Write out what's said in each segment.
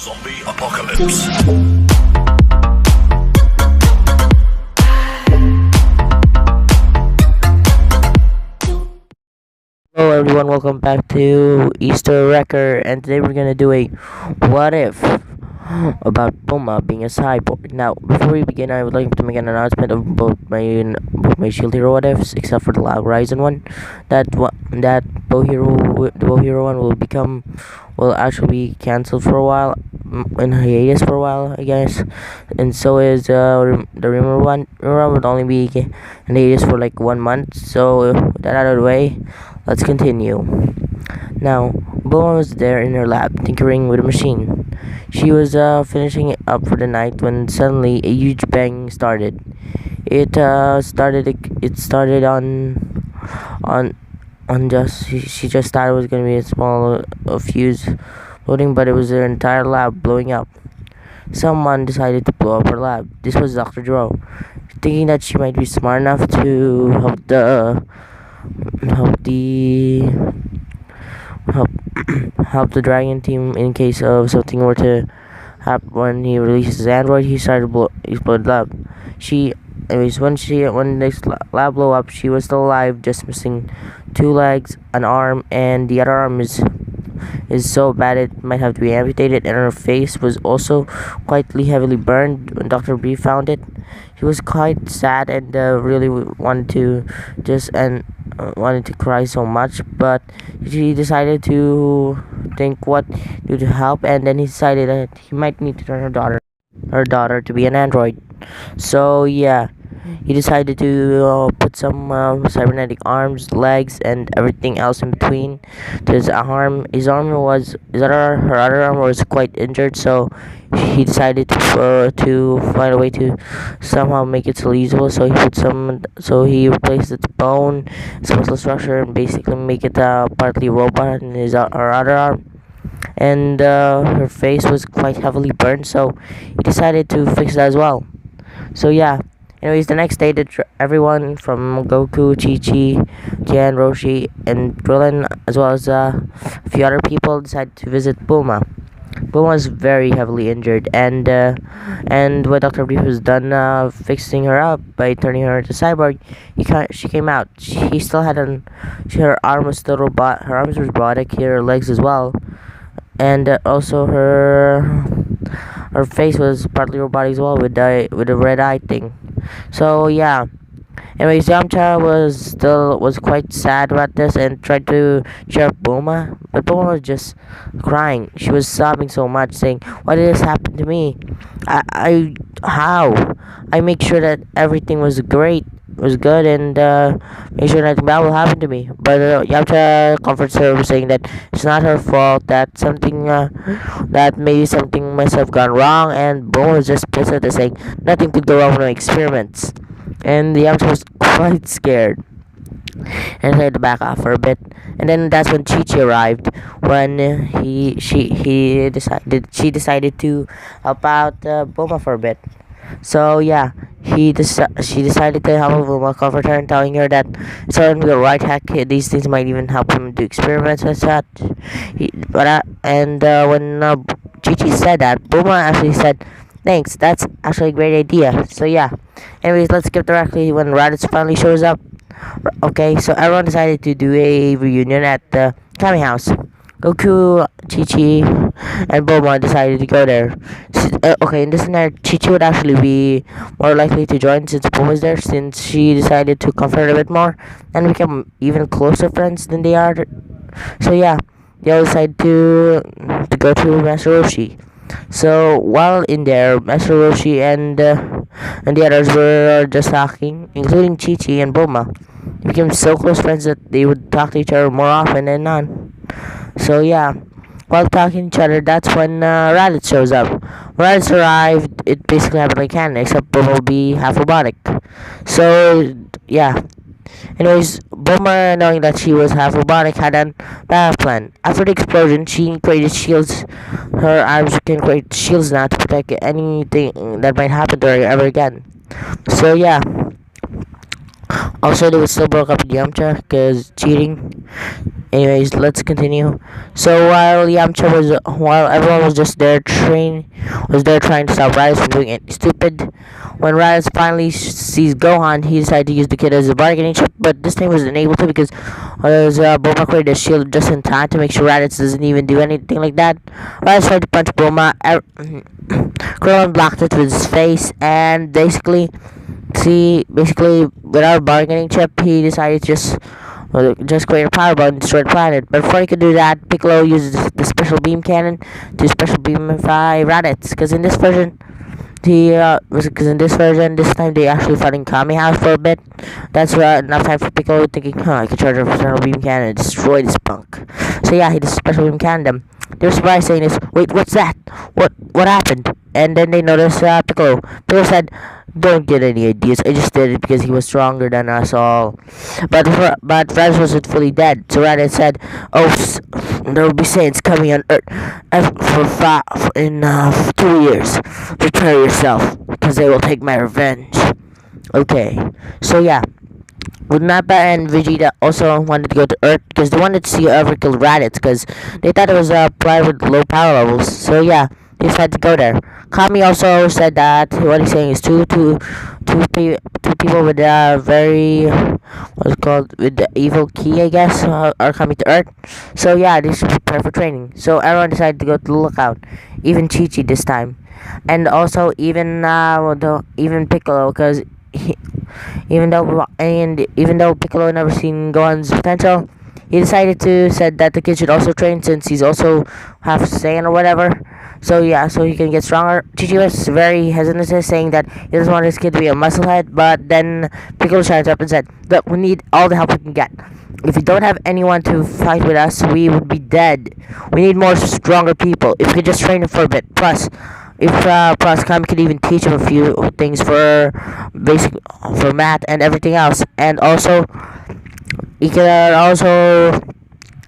Zombie apocalypse. Hello everyone, welcome back to Easter Wrecker, and today we're gonna do a what if about bulma being a cyborg. Now, before we begin, I would like to make an announcement of both my Shield Hero what ifs, except for the Lag Horizon one. That the Bow Hero one will actually be cancelled for a while, in hiatus for a while, I guess, and so is the Rimmer one. Rimmer would only be in hiatus for like 1 month. So with that out of the way, let's continue. Now, Bulma was there in her lab, tinkering with a machine. She was finishing it up for the night when suddenly a huge bang started. It started on just she just thought it was gonna be a small fuse loading, but it was her entire lab blowing up. Someone decided to blow up her lab. This was Dr. Dro, thinking that she might be smart enough to help the help help the dragon team in case of something were to happen. When he releases his android, he started explode lab. When this lab blew up, she was still alive, just missing 2 legs, an arm, and the other arm is so bad it might have to be amputated, and her face was also quite heavily burned. When Dr. B found it, he was quite sad and really wanted to cry so much, but he decided to think what to do to help, and then he decided that he might need to turn her daughter to be an android. So yeah, he decided to put some cybernetic arms, legs, and everything else in between to his arm. Her other arm was quite injured, so he decided to find a way to somehow make it still usable. So he replaced its bone, its muscle structure, and basically make it partly robot in her other arm. And her face was quite heavily burned, so he decided to fix that as well. So yeah. Anyways, the next day, everyone from Goku, Chi-Chi, Jan, Roshi, and Krillin, as well as a few other people, decided to visit Bulma. Bulma was very heavily injured, and when Dr. Brief was done fixing her up by turning her into cyborg, she came out. She still had her arm was still her arms were robotic, her legs as well, and also her face was partly robotic as well with the red eye thing. So yeah. Anyways, Yamcha was quite sad about this and tried to cheer up Bulma, but Bulma was just crying. She was sobbing so much, saying, "Why did this happen to me? How? I make sure that everything was good, and make sure nothing bad will happen to me." But Yamcha comforts her, saying that it's not her fault, that maybe something must have gone wrong, and Bulma was just pissed at this, saying nothing could go wrong with my experiments. And the Yamcha was quite scared and tried to back off for a bit. And then that's when Chi-Chi arrived. When she decided to help out Bulma for a bit. So yeah, she decided to help Bulma, comfort her, and telling her that it's going to be a right hack. These things might even help him do experiments and such. When Chi-Chi said that, Bulma actually said, "Thanks, that's actually a great idea." So yeah. Anyways, let's skip directly when Raditz finally shows up. Okay, so everyone decided to do a reunion at the Kami house. Goku, Chi-Chi, and Bulma decided to go there. Okay, in this scenario, Chi-Chi would actually be more likely to join since Bulma was there, since she decided to comfort her a bit more and become even closer friends than they are. So yeah, they all decided to go to Master Roshi. So while in there, Master Roshi and the others were just talking, including Chi-Chi and Bulma. They became so close friends that they would talk to each other more often than none. So yeah, while talking to each other, that's when Raditz shows up. When Raditz arrived, it basically happened like canon, except Bulma will be half robotic. So yeah. Anyways, Bulma, knowing that she was half robotic, had a backup plan. After the explosion, she created shields. Her arms can create shields now to protect anything that might happen to her ever again. So yeah, Also, they would still broke up with Yamcha because cheating. Anyways, let's continue. So while everyone was just there was there trying to stop Raditz from doing anything stupid. When Raditz finally sees Gohan, he decided to use the kid as a bargaining chip, but this time wasn't able to because Bulma created a shield just in time to make sure Raditz doesn't even do anything like that. Raditz tried to punch Bulma. Krillin blocked it with his face, and basically, without a bargaining chip, he decided to just create a power bomb and destroy the planet. But before he could do that, Piccolo uses the special beam cannon to special beamify Raditz. Because in this version, this time they actually fighting Kami House for a bit. That's enough time for Piccolo thinking, I can charge a special beam cannon and destroy this punk. So yeah, he does special beam cannon them. They were surprised saying this, wait, what's that? What happened? And then they noticed Piccolo. Piccolo said, don't get any ideas. I just did it because he was stronger than us all. But Raditz wasn't fully dead. So Raditz said, there will be Saiyans coming on Earth in 2 years. Prepare yourself, because they will take my revenge. Okay, so yeah. With Nappa and Vegeta also wanted to go to Earth because they wanted to see whoever killed Raditz because they thought it was a planet with low power levels. So yeah, they decided to go there. Kami also said that what he's saying is two people with a very what's it called with the evil key, I guess, are coming to Earth. So yeah, they should prepare for training. So everyone decided to go to the lookout, even Chi-Chi this time, and also even Piccolo because even though Piccolo never seen Gohan's potential, he decided to said that the kid should also train since he's also half Saiyan or whatever. So yeah, so he can get stronger. Chi was very hesitant, saying that he doesn't want his kid to be a musclehead. But then Piccolo shines up and said, "Look, we need all the help we can get. If we don't have anyone to fight with us, we would be dead. We need more stronger people. If we could just train him for a bit. Plus Kami could even teach him a few things for math and everything else. And also, he could also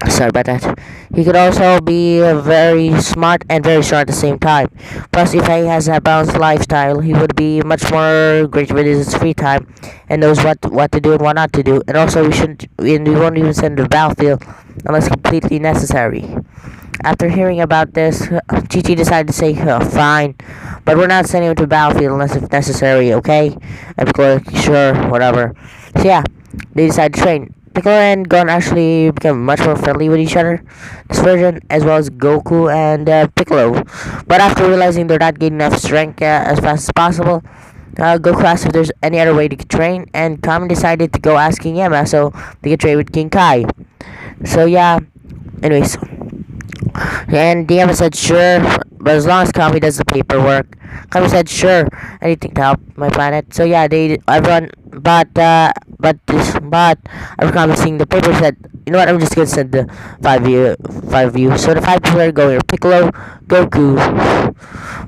sorry about that. He could also be very smart and very strong at the same time. Plus, if he has a balanced lifestyle, he would be much more great with his free time and knows what to do and what not to do. And also, we won't even send him to the battlefield unless completely necessary." After hearing about this, Chi-Chi decided to say, fine, but we're not sending him to the battlefield unless if necessary, okay? And Piccolo, sure, whatever. So yeah, they decided to train. Piccolo and Gon actually become much more friendly with each other this version, as well as Goku and Piccolo. But after realizing they're not getting enough strength as fast as possible, Goku asked if there's any other way they could train, and Kami decided to go asking Yama so they could train with King Kai. So yeah, anyways. And Yama said sure, but as long as Kami does the paperwork. Kami said sure, anything to help my planet. So yeah, everyone, but after Kami seeing the paper said, you know what? I'm just gonna send the five of you. So the 5 people are going: Piccolo, Goku.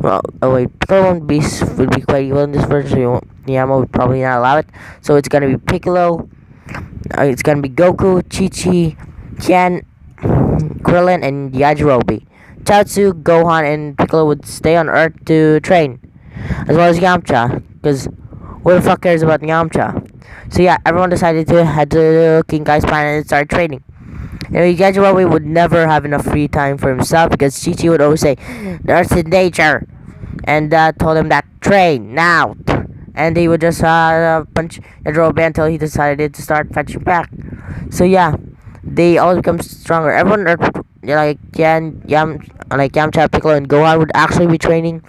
Well, oh wait, Piccolo would be quite evil in this version. So Yama would probably not allow it. So it's gonna be Piccolo. It's gonna be Goku, Chi-Chi, Ken, Krillin, and Yajirobe. Chaozu, Gohan, and Piccolo would stay on Earth to train, as well as Yamcha, because who the fuck cares about Yamcha? So yeah, everyone decided to head to King Kai's planet and start training. And Yajirobe would never have enough free time for himself because Chi-Chi would always say, "There's in danger," and told him that train now. And he would just punch Yajirobe until he decided to start fetching back. So yeah, they all become stronger. Everyone, like Yamcha, Piccolo, and Gohan would actually be training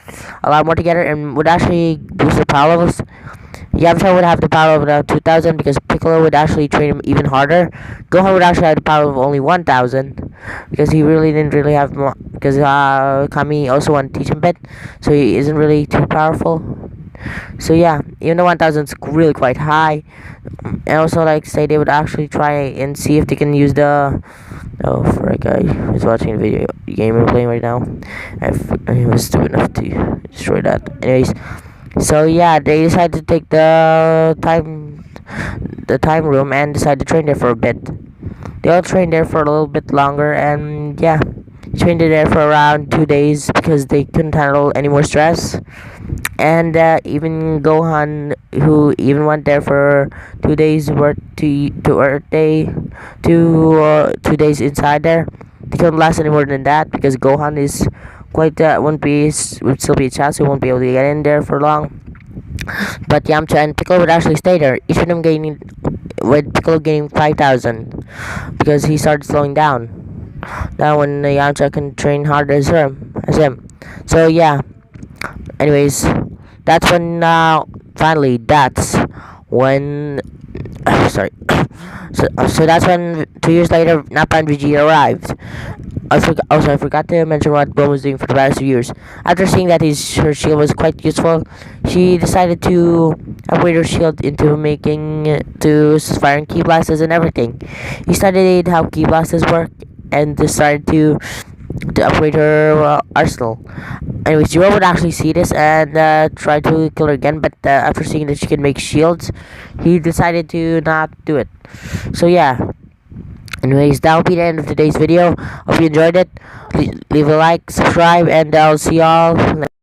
a lot more together and would actually boost their power levels. Yamcha would have the power of around 2,000 because Piccolo would actually train him even harder. Gohan would actually have the power of only 1,000 because he really didn't really have more. Because Kami also wanted to teach him a bit, so he isn't really too powerful. So yeah, even though 1,000 is really quite high, and also like say they would actually try and see if they can use the for a guy who's watching the video game we're playing right now. I was stupid enough to destroy that. Anyways, so yeah, they decided to take the time room and decided to train there for a bit. They all trained there for a little bit longer, and yeah, He trained there for around 2 days because they couldn't handle any more stress. And even Gohan, who even went there for 2 days, work to Earth Day, 2 days inside there. They couldn't last any more than that because Gohan is quite would still be a child, so he won't be able to get in there for long. But Yamcha and Piccolo would actually stay there, each of them gaining, with Piccolo gaining 5,000 because he started slowing down. Now when Yamcha can train harder as him. So yeah. Anyways, that's when finally that's when sorry. So that's when 2 years later Nappa and Vegeta arrived. I forgot to mention what Bulma was doing for the past few years. After seeing that her shield was quite useful, she decided to upgrade her shield into making to firing ki blasters and everything. He studied how ki blasters work and decided to upgrade her arsenal. Anyways, Zero would actually see this and try to kill her again, but after seeing that she can make shields, he decided to not do it. So yeah. Anyways, that will be the end of today's video. Hope you enjoyed it. Leave a like, subscribe, and I'll see y'all